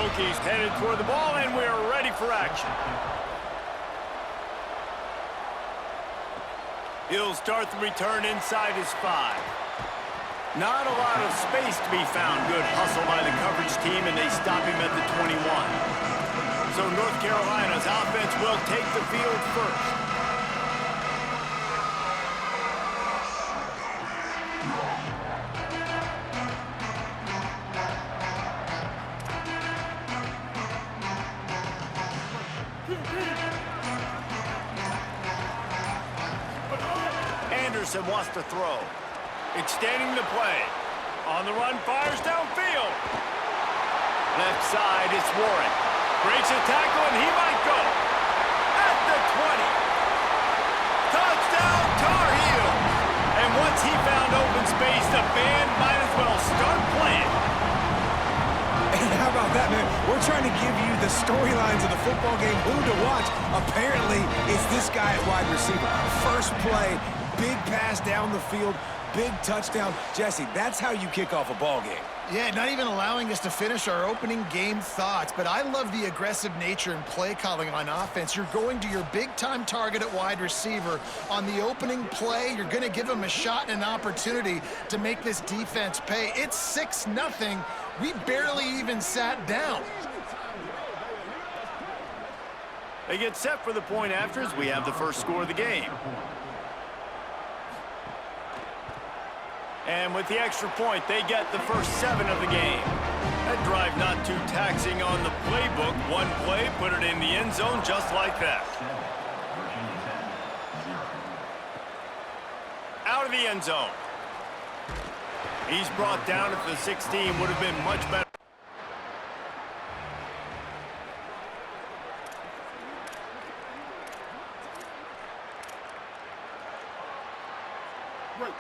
Hokies headed toward the ball, and we're ready for action. He'll start the return inside his 5. Not a lot of space to be found. Good hustle by the coverage team, and they stop him at the 21. So North Carolina's offense will take the field first. Anderson wants to throw. Extending the play. On the run, fires downfield. Left side, it's Warren. Breaks a tackle, and he might go. At the 20. Touchdown, Tar Heels. And once he found open space, the band might as well start playing. And how about that, man? We're trying to give you the storylines of the football game, who to watch. Apparently, it's this guy at wide receiver. First play, big pass down the field, big touchdown. Jesse, that's how you kick off a ball game. Yeah, not even allowing us to finish our opening game thoughts, but I love the aggressive nature and play calling on offense. You're going to your big-time target at wide receiver. On the opening play, you're going to give him a shot and an opportunity to make this defense pay. It's 6-0. We barely even sat down. They get set for the point after as we have the first score of the game. And with the extra point, they get the first 7 of the game. That drive not too taxing on the playbook. One play, put it in the end zone just like that. Out of the end zone. He's brought down at the 16. Would have been much better.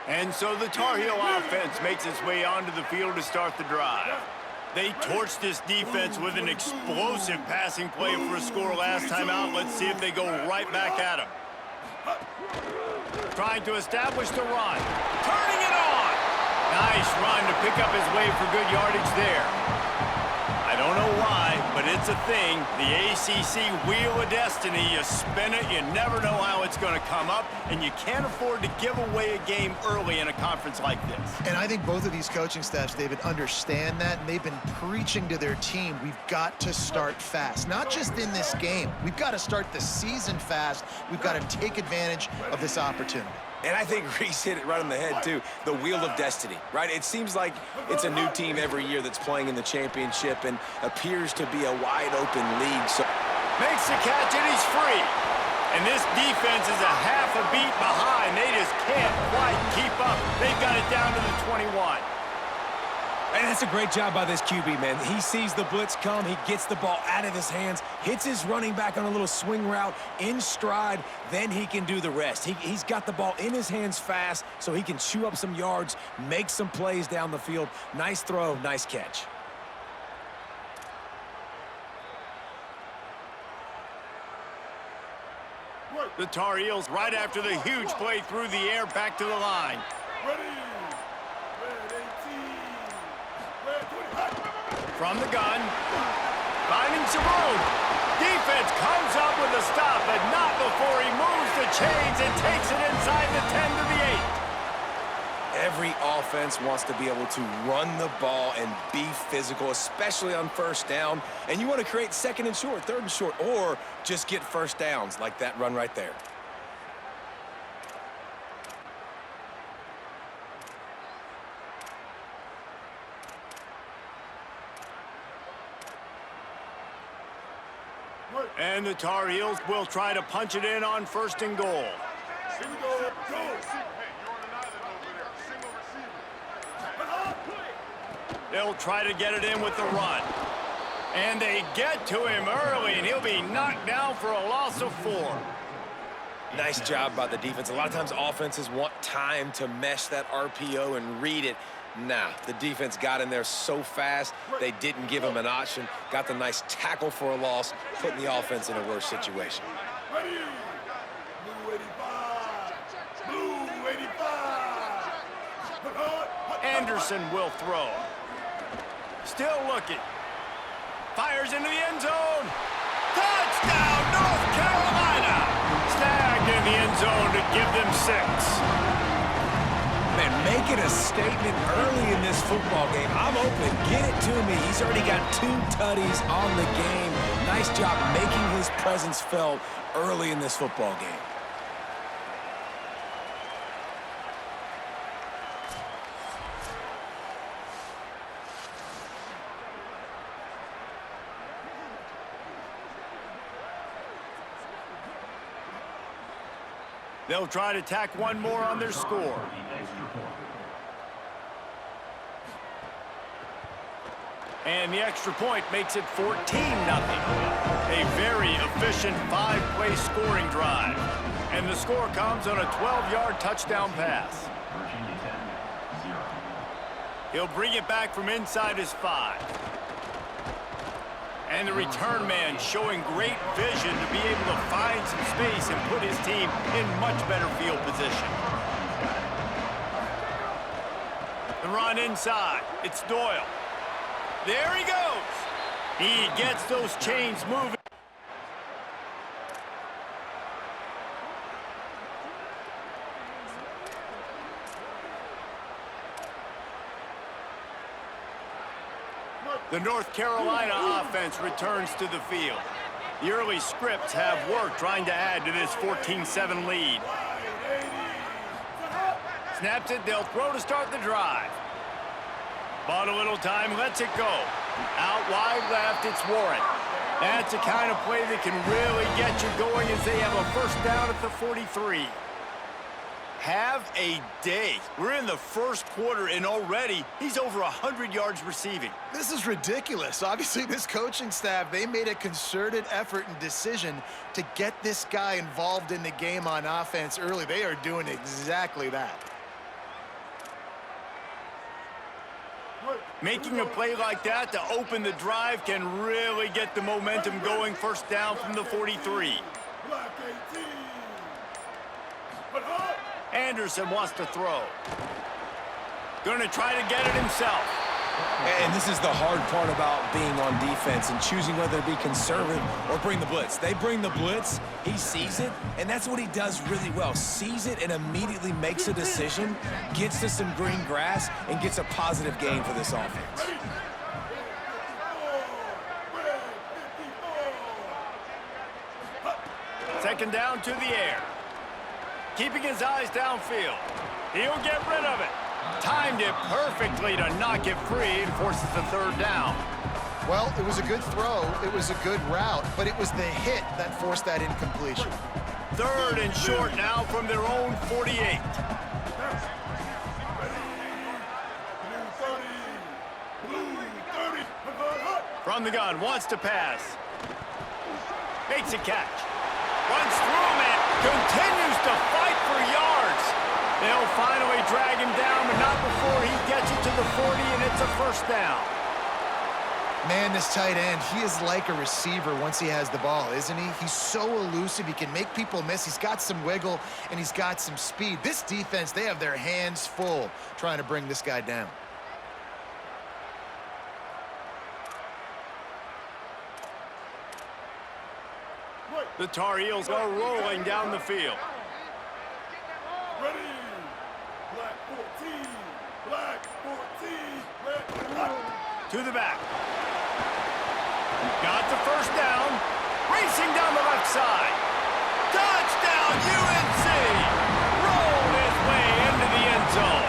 And so the Tar Heel offense makes its way onto the field to start the drive. They torched this defense with an explosive passing play for a score last time out. Let's see if they go right back at him. Trying to establish the run. Turning it on. Nice run to pick up his way for good yardage there. I don't know why, but it's a thing. The ACC Wheel of Destiny, you spin it, you never know how it's going to come up, and you can't afford to give away a game early in a conference like this. And I think both of these coaching staffs, David, understand that, and they've been preaching to their team, we've got to start fast. Not just in this game. We've got to start the season fast. We've got to take advantage of this opportunity. And I think Reese hit it right on the head, too. The Wheel of Destiny, right? It seems like it's a new team every year that's playing in the championship and appears to be a wide-open league. So makes the catch, and he's free. And this defense is a half a beat behind. They just can't quite keep up. They've got it down to the 21. And that's a great job by this QB, man. He sees the blitz come, he gets the ball out of his hands, hits his running back on a little swing route in stride, then he can do the rest. He's got the ball in his hands fast so he can chew up some yards, make some plays down the field. Nice throw, nice catch. The Tar Heels right after the huge play through the air back to the line. From the gun, finding some room. Defense comes up with a stop, but not before he moves the chains and takes it inside the 10 to the 8. Every offense wants to be able to run the ball and be physical, especially on first down. And you want to create second and short, third and short, or just get first downs like that run right there. And the Tar Heels will try to punch it in on first and goal. They'll try to get it in with the run. And they get to him early, and he'll be knocked down for a loss of 4. Nice job by the defense. A lot of times offenses want time to mesh that RPO and read it. Nah, the defense got in there so fast, they didn't give him an option. Got the nice tackle for a loss, putting the offense in a worse situation. Anderson will throw. Still looking. Fires into the end zone. Touchdown, North Carolina. Snagged in the end zone to give them 6. Man, making a statement early in this football game. I'm open. Get it to me. He's already got 2 tutties on the game. Nice job making his presence felt early in this football game. They'll try to tack one more on their score. And the extra point makes it 14-0. A very efficient 5-play scoring drive. And the score comes on a 12-yard touchdown pass. He'll bring it back from inside his 5. And the return man showing great vision to be able to find some space and put his team in much better field position. The run inside. It's Doyle. There he goes. He gets those chains moving. The North Carolina offense returns to the field. The early scripts have worked trying to add to this 14-7 lead. Snaps it, they'll throw to start the drive. Bought a little time, lets it go. Out wide left, it's Warren. That's the kind of play that can really get you going as they have a first down at the 43. Have a day. We're in the first quarter, and already he's over 100 yards receiving. This is ridiculous. Obviously, this coaching staff, they made a concerted effort and decision to get this guy involved in the game on offense early. They are doing exactly that. Making a play like that to open the drive can really get the momentum going. First down from the 43. Anderson wants to throw. Going to try to get it himself. And this is the hard part about being on defense and choosing whether to be conservative or bring the blitz. They bring the blitz, he sees it, and that's what he does really well. Sees it and immediately makes a decision, gets to some green grass, and gets a positive gain for this offense. Second down to the air. Keeping his eyes downfield. He'll get rid of it. Timed it perfectly to knock it free and forces the third down. Well, it was a good throw. It was a good route, but it was the hit that forced that incompletion. Third and short now from their own 48. From the gun, wants to pass. Makes a catch. Runs through him and continues to fight for yards. They'll finally drag him down, but not before he gets it to the 40, and it's a first down. Man, this tight end, he is like a receiver once he has the ball, isn't he? He's so elusive. He can make people miss. He's got some wiggle, and he's got some speed. This defense, they have their hands full trying to bring this guy down. The Tar Heels are rolling down the field. Ready. Black 14. Black 14. To the back. Got the first down. Racing down the left side. Touchdown, UNC! Rolled his way into the end zone.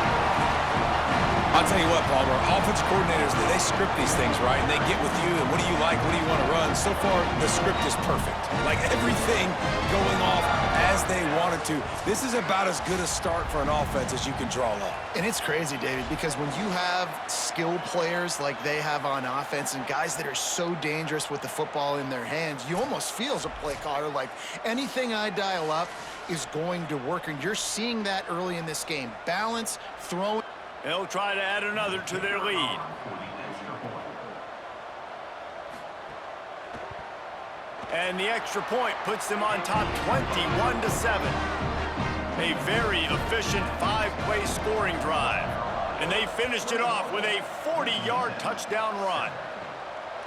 I'll tell you what, Palmer, offensive coordinators, they script these things, right? And they get with you, and what do you like, what do you want to run? So far, the script is perfect. Like everything going off as they wanted to. This is about as good a start for an offense as you can draw up. And it's crazy, David, because when you have skilled players like they have on offense and guys that are so dangerous with the football in their hands, you almost feel as a play caller like anything I dial up is going to work. And you're seeing that early in this game. Balance, throwing. They'll try to add another to their lead. And the extra point puts them on top 21-7. A very efficient 5-play scoring drive. And they finished it off with a 40-yard touchdown run.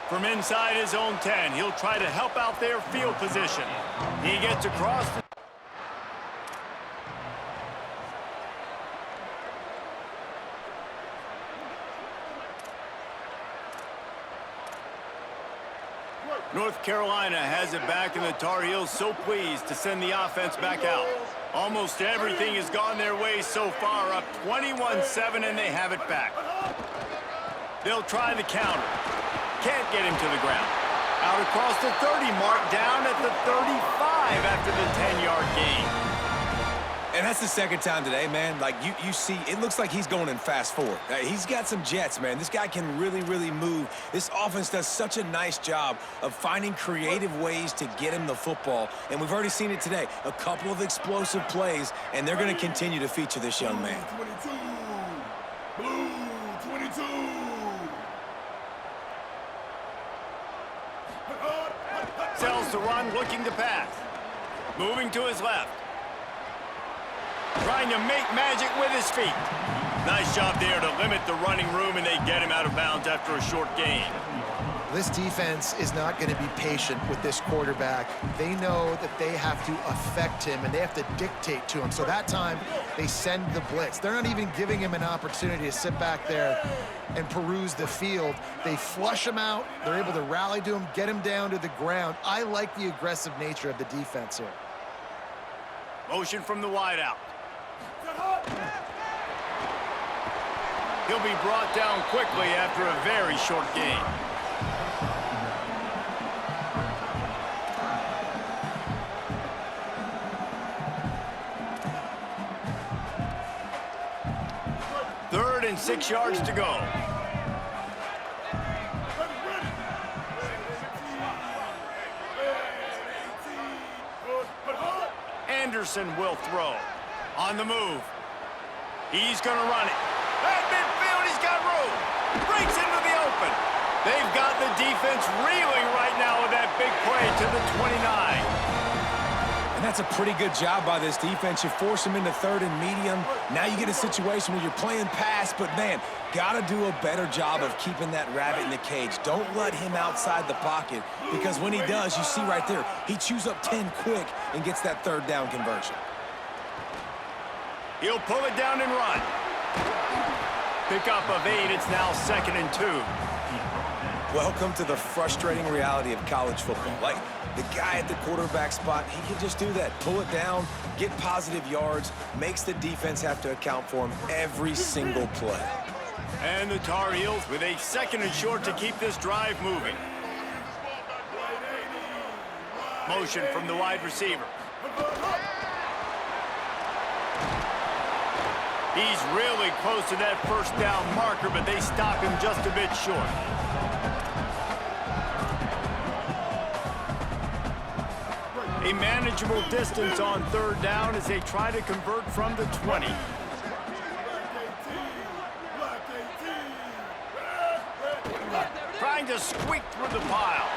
From inside his own 10, he'll try to help out their field position. He gets across the... North Carolina has it back, and the Tar Heels so pleased to send the offense back out. Almost everything has gone their way so far, up 21-7, and they have it back. They'll try the counter. Can't get him to the ground. Out across the 30 mark, down at the 35 after the 10-yard gain. And that's the second time today, man. Like, you see, it looks like he's going in fast forward. He's got some jets, man. This guy can really, really move. This offense does such a nice job of finding creative ways to get him the football. And we've already seen it today. A couple of explosive plays, and they're going to continue to feature this young man. Blue 22. Sells to run, looking to pass. Moving to his left. Trying to make magic with his feet. Nice job there to limit the running room, and they get him out of bounds after a short gain. This defense is not going to be patient with this quarterback. They know that they have to affect him, and they have to dictate to him. So that time, they send the blitz. They're not even giving him an opportunity to sit back there and peruse the field. They flush him out. They're able to rally to him, get him down to the ground. I like the aggressive nature of the defense here. Motion from the wideout. He'll be brought down quickly after a very short gain. Third and 6 yards to go. Anderson will throw. On the move. He's going to run it. At midfield, he's got room. Breaks into the open. They've got the defense reeling right now with that big play to the 29. And that's a pretty good job by this defense. You force him into third and medium. Now you get a situation where you're playing pass, but, man, got to do a better job of keeping that rabbit in the cage. Don't let him outside the pocket, because when he does, you see right there, he chews up 10 quick and gets that third down conversion. He'll pull it down and run. Pickup of 8. It's now 2nd and 2. Welcome to the frustrating reality of college football. Like, the guy at the quarterback spot, he can just do that. Pull it down, get positive yards, makes the defense have to account for him every single play. And the Tar Heels with a 2nd and short to keep this drive moving. Motion from the wide receiver. He's really close to that first down marker, but they stop him just a bit short. A manageable distance on third down as they try to convert from the 20. Trying to squeak through the pile.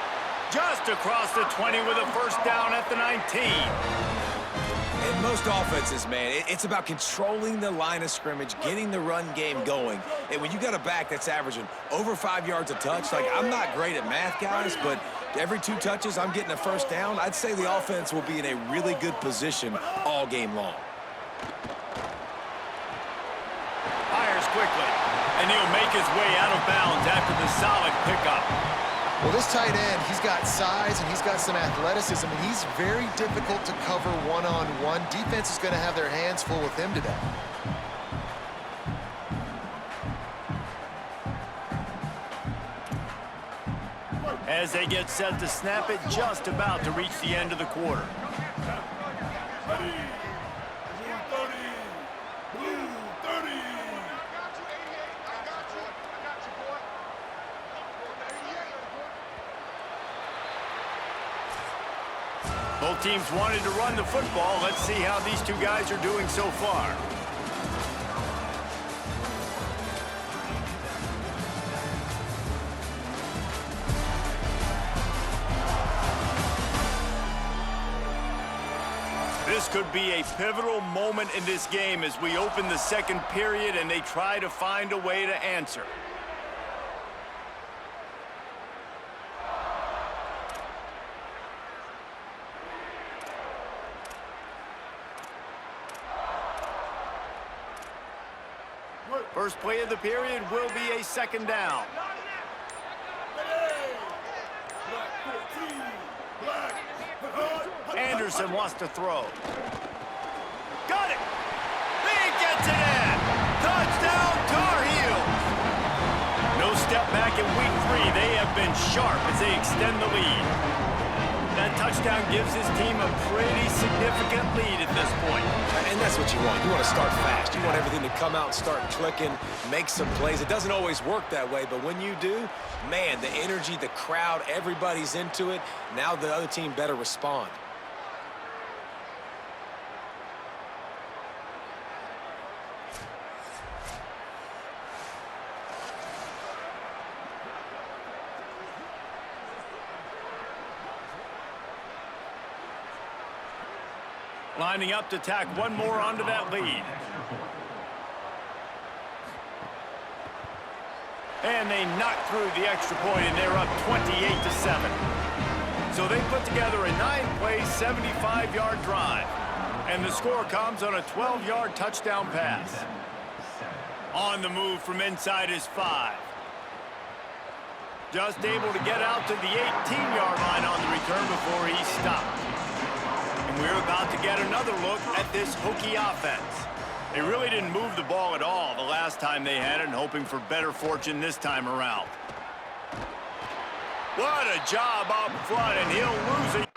Just across the 20 with a first down at the 19. In most offenses, man, it's about controlling the line of scrimmage, getting the run game going. And when you got a back that's averaging over 5 yards a touch, like, I'm not great at math, guys, but every 2 touches, I'm getting a first down. I'd say the offense will be in a really good position all game long. Fires quickly, and he'll make his way out of bounds after the solid pickup. Well, this tight end, he's got size and he's got some athleticism, and he's very difficult to cover one-on-one. Defense is going to have their hands full with him today. As they get set to snap it, just about to reach the end of the quarter. Both teams wanted to run the football. Let's see how these two guys are doing so far. This could be a pivotal moment in this game as we open the second period and they try to find a way to answer. First play of the period will be a second down. Anderson wants to throw. Got it! He gets it in! Touchdown, Tar Heels! No step back in week 3. They have been sharp as they extend the lead. That touchdown gives his team a pretty significant lead at this point. And that's what you want. You want to start fast. You want everything to come out and start clicking, make some plays. It doesn't always work that way, but when you do, man, the energy, the crowd, everybody's into it. Now the other team better respond. Lining up to tack one more onto that lead. And they knock through the extra point, and they're up 28-7. So they put together a 9-play, 75-yard drive. And the score comes on a 12-yard touchdown pass. On the move from inside his 5. Just able to get out to the 18-yard line on the return before he stopped. And we're about to get another look at this Hokie offense. They really didn't move the ball at all the last time they had it, and hoping for better fortune this time around. What a job up front, and he'll lose it.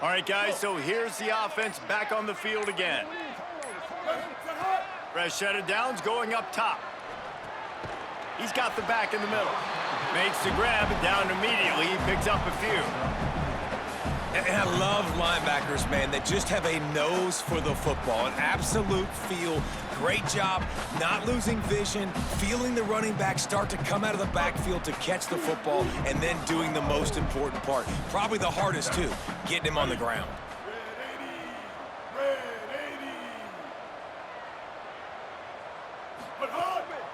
All right, guys, so here's the offense back on the field again. Fresh set of downs going up top. He's got the back in the middle. Makes the grab, and down immediately. He picks up a few. And I love linebackers, man, that just have a nose for the football, an absolute feel. Great job not losing vision, feeling the running back start to come out of the backfield to catch the football, and then doing the most important part. Probably the hardest, too, getting him on the ground.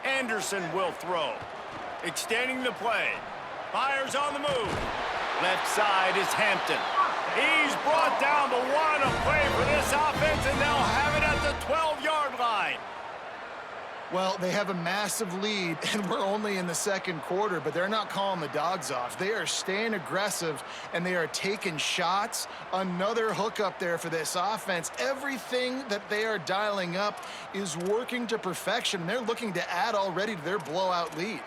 Anderson will throw. Extending the play. Fires on the move. Left side is Hampton. He's brought down, but what a play for this offense, and they'll have it at the 12-yard line. Well, they have a massive lead, and we're only in the second quarter, but they're not calling the dogs off. They are staying aggressive, and they are taking shots. Another hook up there for this offense. Everything that they are dialing up is working to perfection. They're looking to add already to their blowout lead.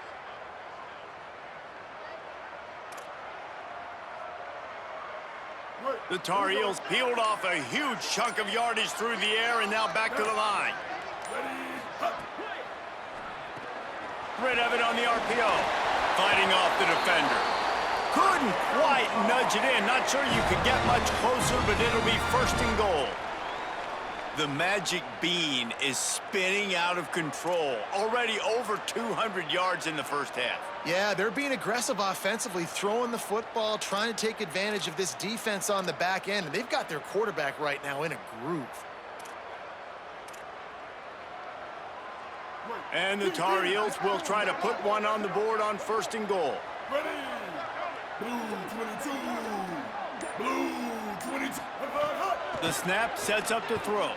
The Tar Heels peeled off a huge chunk of yardage through the air, and now back to the line. Rid of it on the RPO. Fighting off the defender. Couldn't quite nudge it in. Not sure you could get much closer, but it'll be first and goal. The magic bean is spinning out of control. Already over 200 yards in the first half. Yeah, they're being aggressive offensively, throwing the football, trying to take advantage of this defense on the back end. And they've got their quarterback right now in a groove. And the Tar Heels will try to put one on the board on first and goal. Ready. Blue 22. Blue 22. The snap sets up to throw.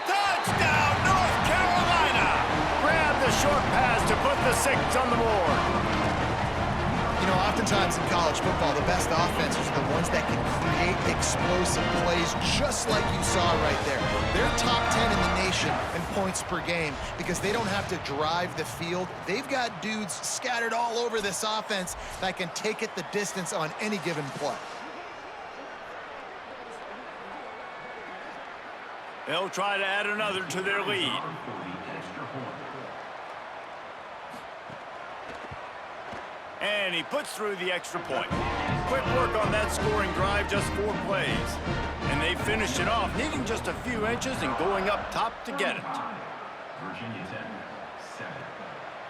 Touchdown, North Carolina! Grab the short pass to put the 6 on the board. You know, oftentimes in college football, the best offenses are the ones that can create explosive plays, just like you saw right there. They're top 10 in the nation in points per game because they don't have to drive the field. They've got dudes scattered all over this offense that can take it the distance on any given play. They'll try to add another to their lead. And he puts through the extra point. Quick work on that scoring drive, just 4 plays. And they finished it off, needing just a few inches and going up top to get it.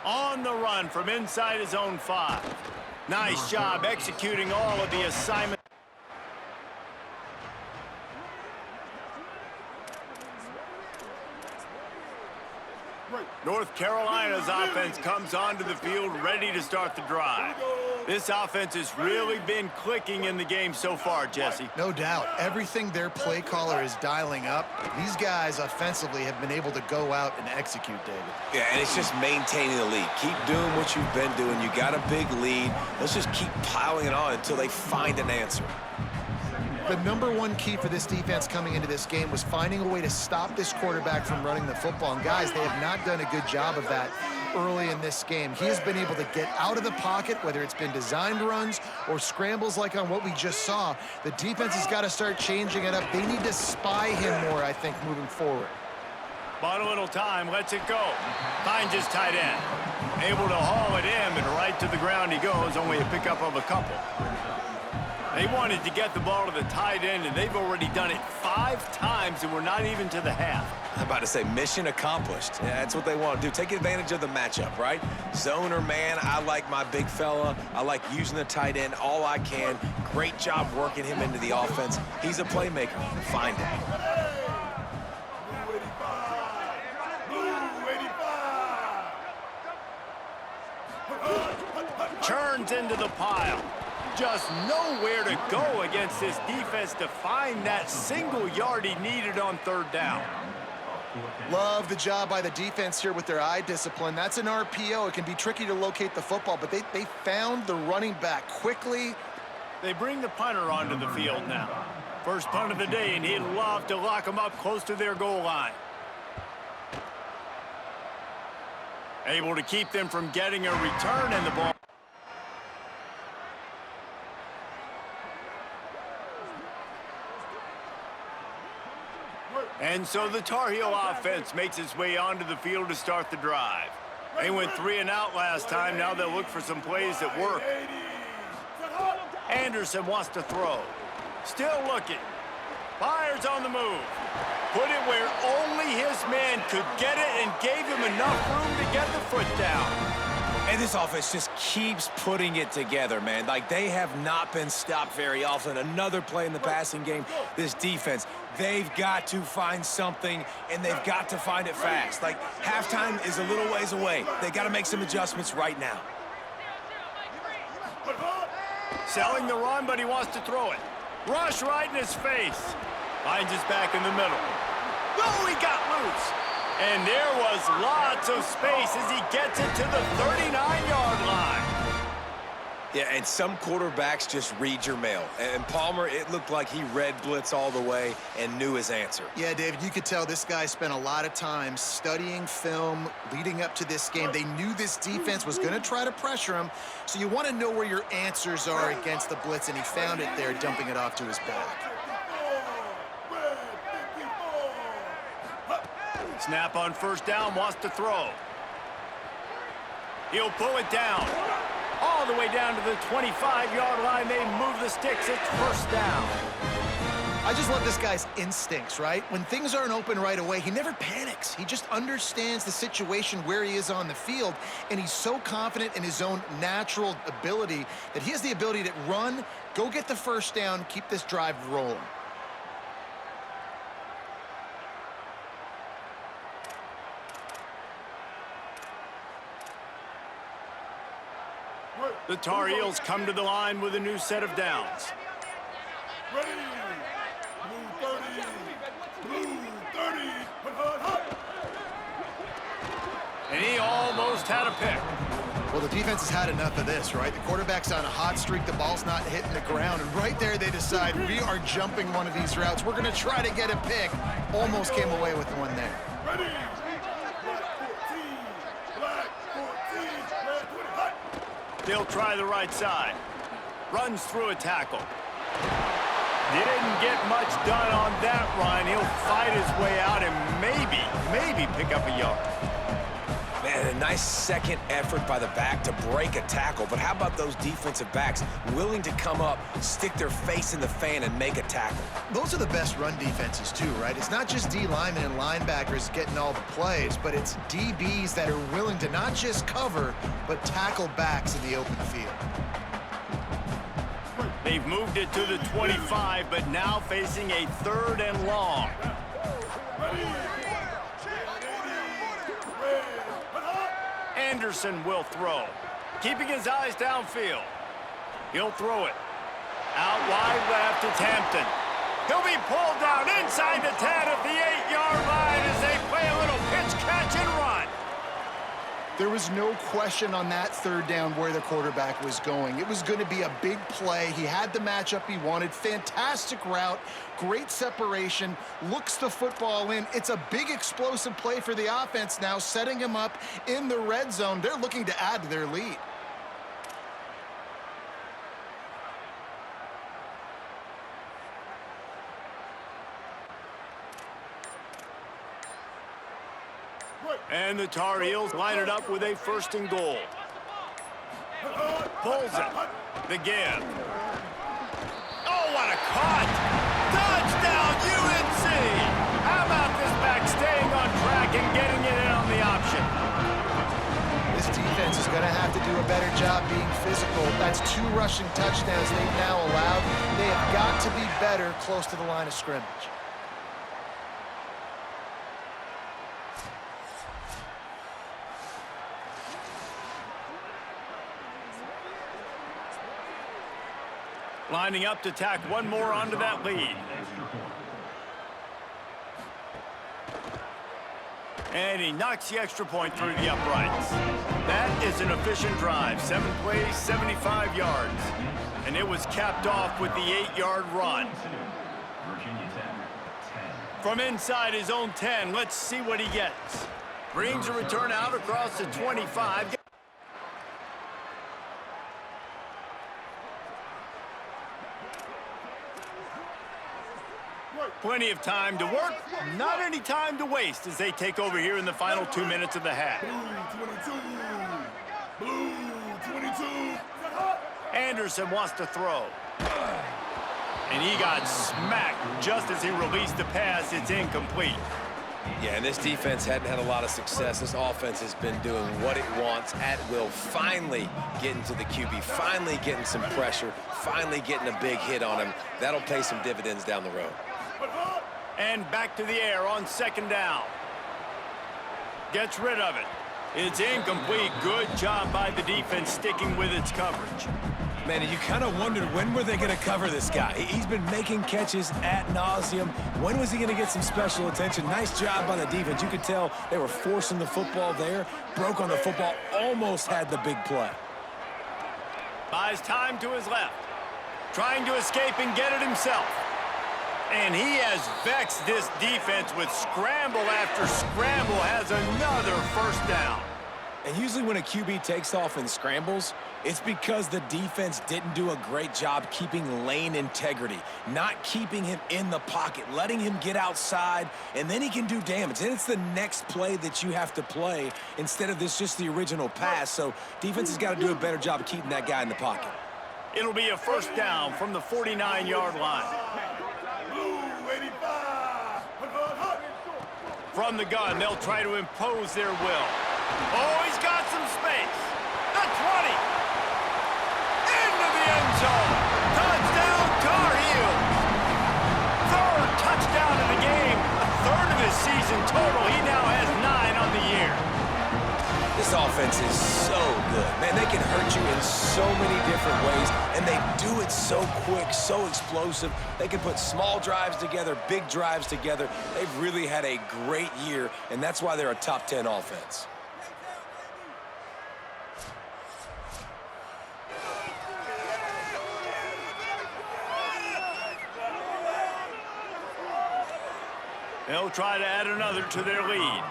On the run from inside his own 5. Nice job executing all of the assignment. North Carolina's offense comes onto the field ready to start the drive. This offense has really been clicking in the game so far, Jesse. No doubt. Everything their play caller is dialing up, these guys offensively have been able to go out and execute, David. Yeah, and it's just maintaining the lead. Keep doing what you've been doing. You got a big lead. Let's just keep piling it on until they find an answer. The number one key for this defense coming into this game was finding a way to stop this quarterback from running the football. And guys, they have not done a good job of that early in this game. He has been able to get out of the pocket, whether it's been designed runs or scrambles like on what we just saw. The defense has got to start changing it up. They need to spy him more, I think, moving forward. Bought a little time, lets it go. Finds his tight end. Able to haul it in, and right to the ground he goes, only a pickup of a couple. They wanted to get the ball to the tight end, and they've already done it 5 times, and we're not even to the half. I'm about to say mission accomplished. Yeah, that's what they want to do. Take advantage of the matchup, right? Zone or man, I like my big fella. I like using the tight end all I can. Great job working him into the offense. He's a playmaker. Find him. Turns into the pile. Just nowhere to go against this defense to find that single yard he needed on 3rd down. Love the job by the defense here with their eye discipline. That's an RPO. It can be tricky to locate the football, but they found the running back quickly. They bring the punter onto the field now. First punt of the day, and he'd love to lock them up close to their goal line. Able to keep them from getting a return in the ball. And so the Tar Heel offense makes its way onto the field to start the drive. They went 3 and out last time. Now they'll look for some plays that work. Anderson wants to throw. Still looking. Fires on the move. Put it where only his man could get it and gave him enough room to get the foot down. And this offense just keeps putting it together, man. Like, they have not been stopped very often. Another play in the passing game. This defense, they've got to find something, and they've got to find it fast. Like, halftime is a little ways away. They got to make some adjustments right now. Selling the run, but he wants to throw it. Rush right in his face. Finds his back in the middle. Oh, he got loose. And there was lots of space as he gets it to the 39-yard line. Yeah, and some quarterbacks just read your mail. And Palmer, it looked like he read blitz all the way and knew his answer. Yeah, David, you could tell this guy spent a lot of time studying film leading up to this game. They knew this defense was going to try to pressure him, so you want to know where your answers are against the blitz, and he found it there, dumping it off to his back. Snap on 1st down, wants to throw. He'll pull it down. All the way down to the 25-yard line. They move the sticks. It's 1st down. I just love this guy's instincts, right? When things aren't open right away, he never panics. He just understands the situation where he is on the field, and he's so confident in his own natural ability that he has the ability to run, go get the 1st down, keep this drive rolling. The Tar Heels come to the line with a new set of downs. Ready. Blue 30. Blue 30. And he almost had a pick. Well, the defense has had enough of this, right? The quarterback's on a hot streak. The ball's not hitting the ground. And right there, they decide, we are jumping one of these routes. We're going to try to get a pick. Almost came away with one there. Ready. Black 14. Red 20. Hot. They'll try the right side. Runs through a tackle. Didn't get much done on that run. He'll fight his way out and maybe pick up a yard. Man, a nice second effort by the back to break a tackle. But how about those defensive backs willing to come up, stick their face in the fan, and make a tackle? Those are the best run defenses, too, right? It's not just D linemen and linebackers getting all the plays, but it's DBs that are willing to not just cover, but tackle backs in the open field. They've moved it to the 25, but now facing a 3rd and long. Ready. Anderson will throw. Keeping his eyes downfield. He'll throw it. Out wide left, it's Hampton. He'll be pulled down inside the 10 at the 8-yard line as they play a little pitch, catch, and run. There was no question on that third down where the quarterback was going. It was going to be a big play. He had the matchup he wanted. Fantastic route, great separation, looks the football in. It's a big explosive play for the offense now, setting him up in the red zone. They're looking to add to their lead. And the Tar Heels line it up with a 1st and goal. Pulls it. The give. Oh, what a cut! Touchdown, UNC! How about this back staying on track and getting it in on the option? This defense is going to have to do a better job being physical. That's 2 rushing touchdowns they've now allowed. They have got to be better close to the line of scrimmage. Lining up to tack one more onto that lead. And he knocks the extra point through the uprights. That is an efficient drive. 7 plays, 75 yards. And it was capped off with the 8-yard run. From inside his own 10, let's see what he gets. Brings a return out across the 25. Plenty of time to work, not any time to waste as they take over here in the final 2 minutes of the half. Blue 22. Anderson wants to throw. And he got smacked just as he released the pass. It's incomplete. Yeah, and this defense hadn't had a lot of success. This offense has been doing what it wants at will, finally getting to the QB, finally getting some pressure, finally getting a big hit on him. That'll pay some dividends down the road. And back to the air on 2nd down. Gets rid of it. It's incomplete. Good job by the defense sticking with its coverage. Man, you kind of wondered when were they going to cover this guy. He's been making catches ad nauseum. When was he going to get some special attention? Nice job by the defense. You could tell they were forcing the football there. Broke on the football, almost had the big play. Buys time to his left. Trying to escape and get it himself. And he has vexed this defense with scramble after scramble, has another 1st down. And usually when a QB takes off and scrambles, it's because the defense didn't do a great job keeping lane integrity, not keeping him in the pocket, letting him get outside, and then he can do damage. And it's the next play that you have to play instead of this just the original pass. So defense has got to do a better job of keeping that guy in the pocket. It'll be a 1st down from the 49-yard line. From the gun, they'll try to impose their will. Oh, he's got some space. The 20. Into the end zone. Touchdown, Tar Heels. 3rd touchdown of the game. A 3rd of his season total. He now has 9 on the year. This offense is so good. Man, they can hurt you in so many different ways, and they do it so quick, so explosive. They can put small drives together, big drives together. They've really had a great year, and that's why they're a top 10 offense. They'll try to add another to their lead.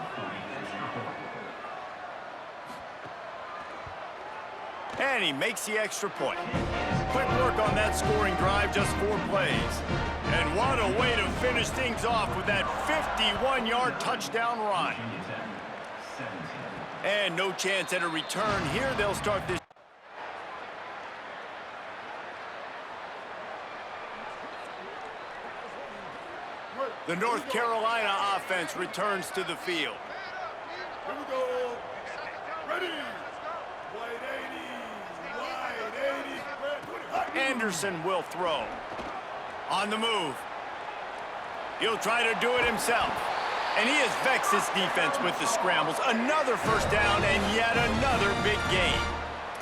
And he makes the extra point. Quick work on that scoring drive, just 4 plays. And what a way to finish things off with that 51-yard touchdown run. And no chance at a return here. They'll start this. The North Carolina offense returns to the field. Here we go. Ready. Wide 80. Wide 80. Anderson will throw. On the move. He'll try to do it himself. And he has vexed this defense with the scrambles. Another first down and yet another big gain.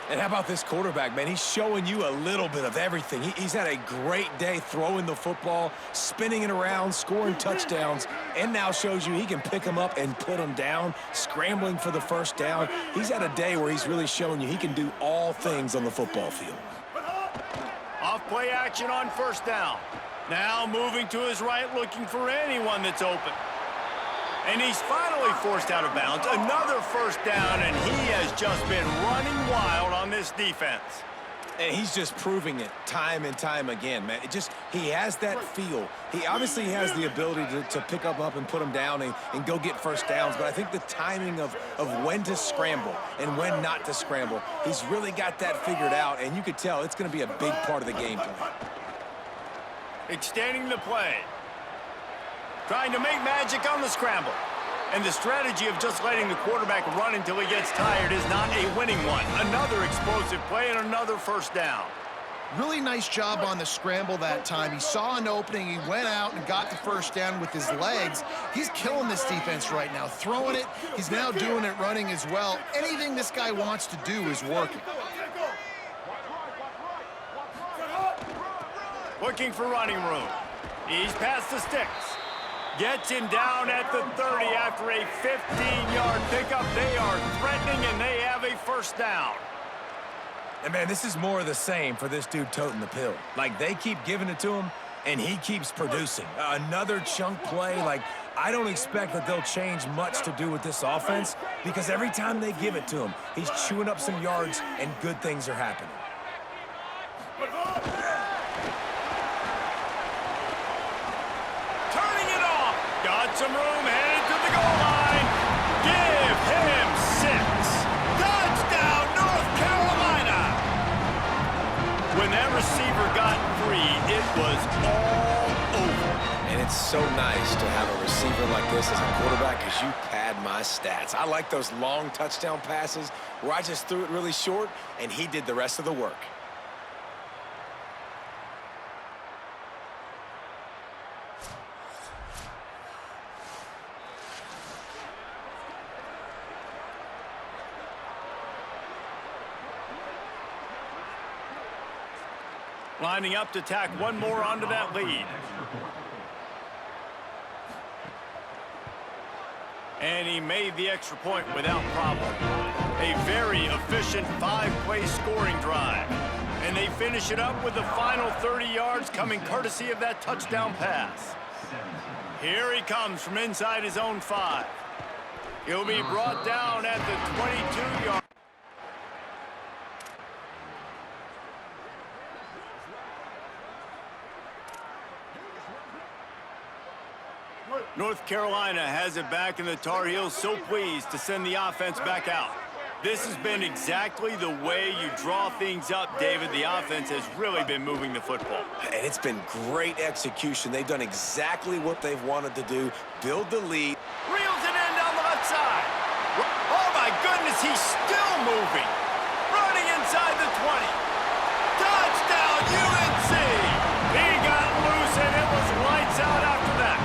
And how about this quarterback, man? He's showing you a little bit of everything. He's had a great day throwing the football, spinning it around, scoring touchdowns, and now shows you he can pick them up and put them down, scrambling for the first down. He's had a day where he's really showing you he can do all things on the football field. Off play action on first down. Now moving to his right, looking for anyone that's open. And he's finally forced out of bounds. Another first down, and he has just been running wild on this defense. And he's just proving it time and time again, man. He has that feel. He obviously has the ability to pick up and put them down and go get first downs, but I think the timing of when to scramble and when not to scramble, he's really got that figured out, and you could tell it's going to be a big part of the game plan. Extending the play. Trying to make magic on the scramble. And the strategy of just letting the quarterback run until he gets tired is not a winning one. Another explosive play and another first down. Really nice job on the scramble that time. He saw an opening, he went out and got the first down with his legs. He's killing this defense right now, throwing it. He's now doing it running as well. Anything this guy wants to do is working. Looking for running room. He's past the sticks. Gets him down at the 30 after a 15-yard pickup. They are threatening, and they have a first down. And, man, this is more of the same for this dude toting the pill. Like, they keep giving it to him, and he keeps producing. Another chunk play. Like, I don't expect that they'll change much to do with this offense because every time they give it to him, he's chewing up some yards, and good things are happening. Got some room, headed to the goal line. Give him 6. Touchdown, North Carolina. When that receiver got free, it was all over. And it's so nice to have a receiver like this as a quarterback because you pad my stats. I like those long touchdown passes where I just threw it really short and he did the rest of the work. Lining up to tack one more onto that lead. And he made the extra point without problem. A very efficient 5-play scoring drive. And they finish it up with the final 30 yards coming courtesy of that touchdown pass. Here he comes from inside his own 5. He'll be brought down at the 22-yard. North Carolina has it back, and the Tar Heels so pleased to send the offense back out. This has been exactly the way you draw things up, David. The offense has really been moving the football. And it's been great execution. They've done exactly what they've wanted to do, build the lead. Reels it in down the left side. Oh, my goodness, he's still moving. Running inside the 20. Touchdown, UNC. He got loose, and it was lights out after that.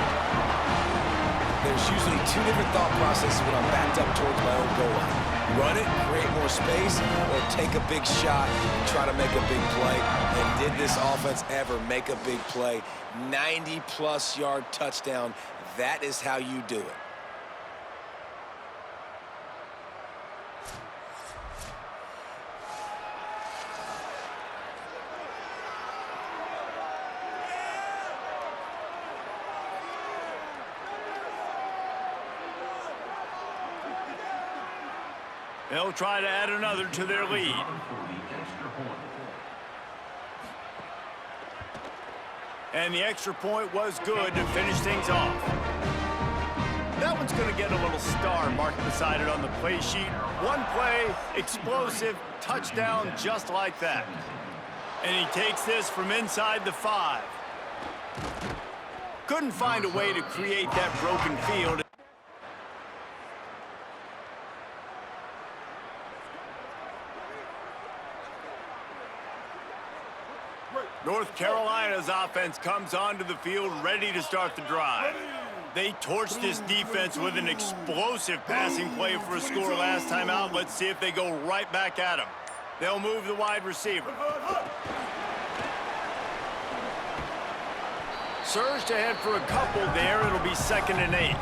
There's usually 2 different thought processes when I'm backed up towards my own goal line. Run it, create more space, or take a big shot and try to make a big play. And did this offense ever make a big play? 90-plus yard touchdown. That is how you do it. They'll try to add another to their lead. And the extra point was good to finish things off. That one's going to get a little star marked beside it on the play sheet. One play, explosive, touchdown just like that. And he takes this from inside the 5. Couldn't find a way to create that broken field. North Carolina's offense comes onto the field ready to start the drive. They torched this defense with an explosive passing play for a score last time out. Let's see if they go right back at him. They'll move the wide receiver. Surged ahead for a couple there. It'll be 2nd and 8.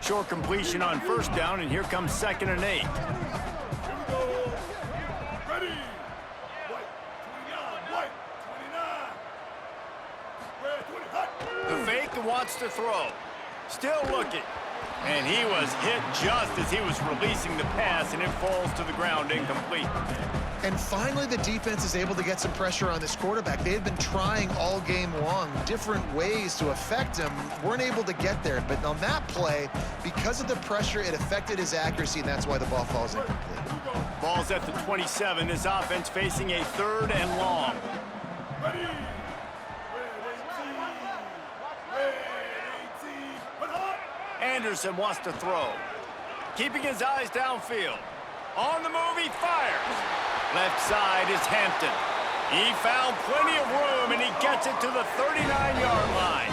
Short completion on 1st down, and here comes 2nd and 8. Ready. White 29. White 29. Red 20. Hot. The fake wants to throw. Still looking. And he was hit just as he was releasing the pass, and it falls to the ground incomplete. And finally, the defense is able to get some pressure on this quarterback. They had been trying all game long different ways to affect him. Weren't able to get there. But on that play, because of the pressure, it affected his accuracy, and that's why the ball falls incomplete. Ball's at the 27. This offense facing a 3rd and long. Ready. Red 18. Red 18. Hot. Anderson wants to throw. Keeping his eyes downfield. On the move, he fires. Left side is Hampton. He found plenty of room, and he gets it to the 39-yard line.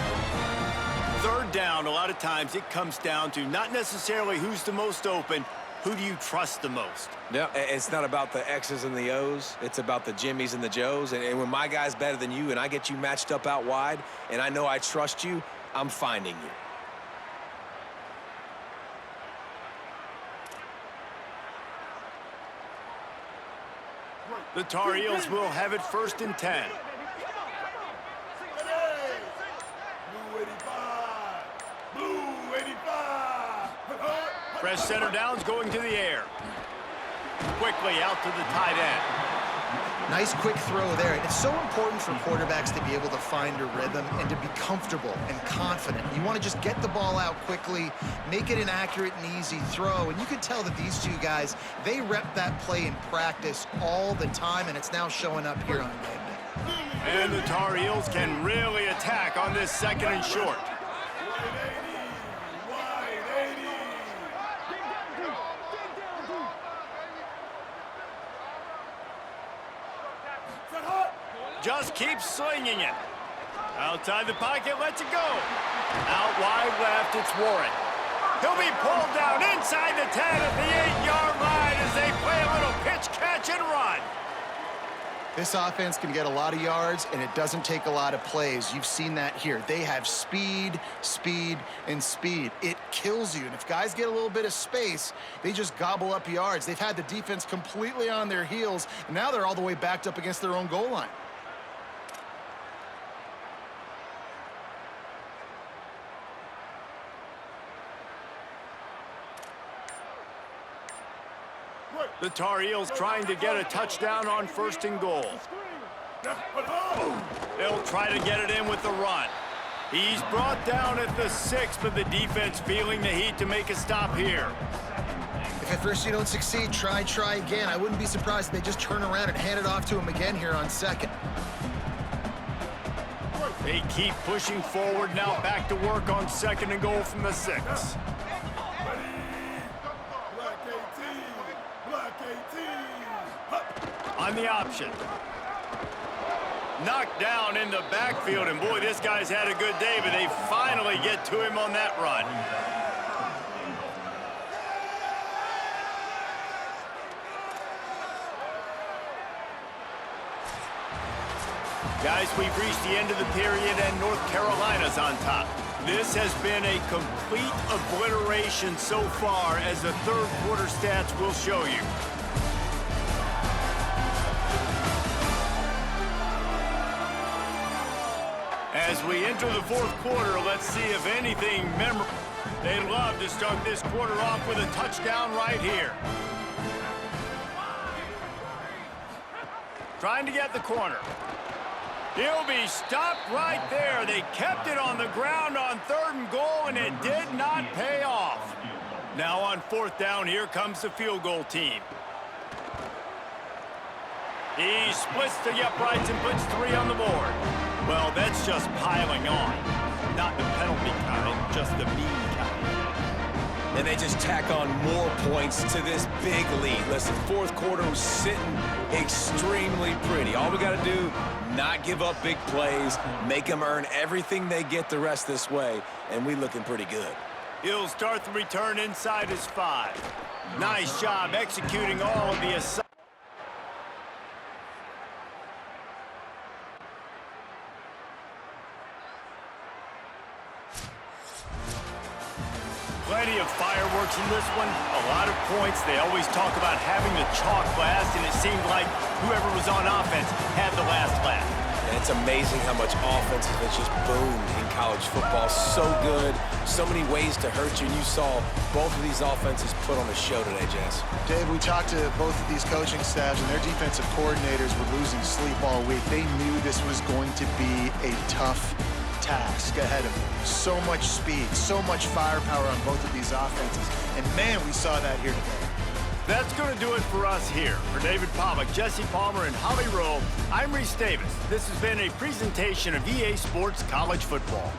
3rd down, a lot of times it comes down to not necessarily who's the most open, who do you trust the most? Yeah, it's not about the X's and the O's. It's about the Jimmys and the Joes. And when my guy's better than you and I get you matched up out wide and I know I trust you, I'm finding you. The Tar Heels will have it 1st and 10. Blue 85. Blue 85. Fresh center downs going to the air. Quickly out to the tight end. Nice quick throw there. It's so important for quarterbacks to be able to find a rhythm and to be comfortable and confident. You want to just get the ball out quickly, make it an accurate and easy throw. And you could tell that these two guys, they rep that play in practice all the time, and it's now showing up here on game day. And the Tar Heels can really attack on this 2nd and short. Just keeps slinging it. Outside the pocket, lets it go. Out wide left, it's Warren. He'll be pulled down inside the 10 at the 8-yard line as they play a little pitch, catch, and run. This offense can get a lot of yards, and it doesn't take a lot of plays. You've seen that here. They have speed, speed, and speed. It kills you. And if guys get a little bit of space, they just gobble up yards. They've had the defense completely on their heels, and now they're all the way backed up against their own goal line. The Tar Heels trying to get a touchdown on 1st and goal. They'll try to get it in with the run. He's brought down at the 6, but the defense feeling the heat to make a stop here. If at first you don't succeed, try again. I wouldn't be surprised if they just turn around and hand it off to him again here on 2nd. They keep pushing forward, now back to work on 2nd and goal from the 6. On the option. Knocked down in the backfield, and boy, this guy's had a good day, but they finally get to him on that run. Guys, we've reached the end of the period, and North Carolina's on top. This has been a complete obliteration so far, as the 3rd quarter stats will show you. As we enter the 4th quarter, let's see if anything memorable. They'd love to start this quarter off with a touchdown right here. Trying to get the corner. He'll be stopped right there. They kept it on the ground on 3rd and goal, and it did not pay off. Now on 4th down, here comes the field goal team. He splits the uprights and puts 3 on the board. Well, that's just piling on. Not the penalty kind, just the mean kind. And they just tack on more points to this big lead. Listen, fourth quarter was sitting extremely pretty. All we got to do, not give up big plays, make them earn everything they get the rest this way, and we looking pretty good. He'll start the return inside his 5. Nice job executing all of the assignments. Plenty of fireworks in this one, a lot of points. They always talk about having the chalk last, and it seemed like whoever was on offense had the last laugh. And it's amazing how much offense has just boomed in college football. So good, so many ways to hurt you, and you saw both of these offenses put on a show today, Jess. Dave, we talked to both of these coaching staffs, and their defensive coordinators were losing sleep all week. They knew this was going to be a tough task ahead of them. So much speed, so much firepower on both of these offenses. And man, we saw that here today. That's going to do it for us here. For David Pollack, Jesse Palmer, and Holly Rowe, I'm Reese Davis. This has been a presentation of EA Sports College Football.